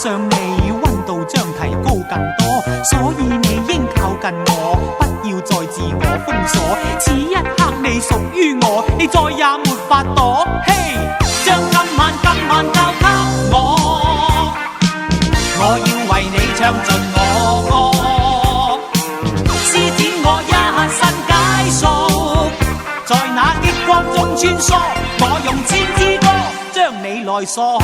上你溫度將提高更多，所以你應靠近我，不要再自我封鎖。此一刻你屬於我，你再也沒法躲。嘿，將今晚交給我要為你唱盡我歌，施展我一身解數，在那激光中穿梭，我用千支歌將你來鎖。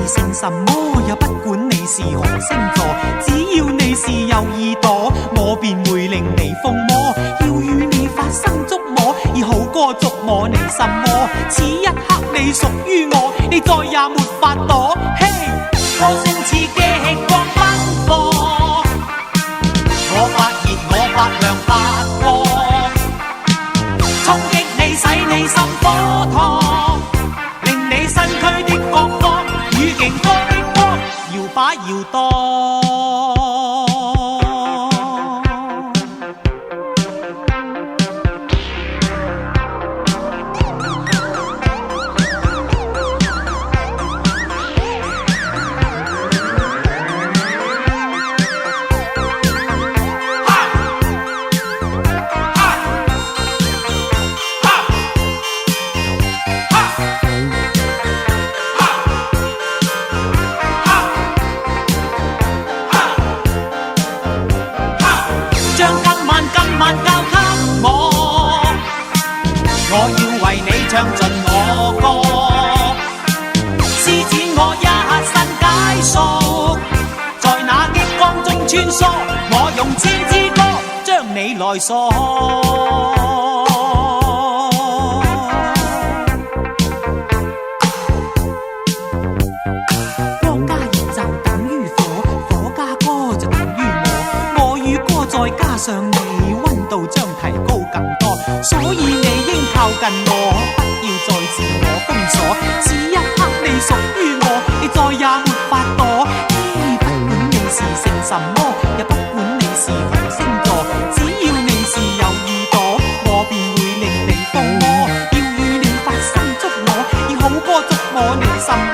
姓什麼也不管你是何星座，只要你是有耳朵，我便會令你瘋魔，要與你發生觸摸，以好歌觸摸你心窩。此一刻你屬於我，你再也沒法躲。嘿，歌聲似激光奔放，我發熱我發亮發光，衝擊你使你心火燙，令你身軀的各方勁多的光，搖擺搖蕩。我要為你唱盡我歌，施展我一身解數，在那激光中穿梭，我用千支歌將你來鎖。光加熱就等於火，火加歌就等於我與歌再加上你，溫度將提高更多，所以你應靠近我，不要再自我封鎖。此一刻你屬於我，你再也沒法躲。不管你是姓什麼，也不管你是何星座，只要你是有耳朵，我便會令你瘋魔，要與你發生觸摸，以好歌觸摸你心。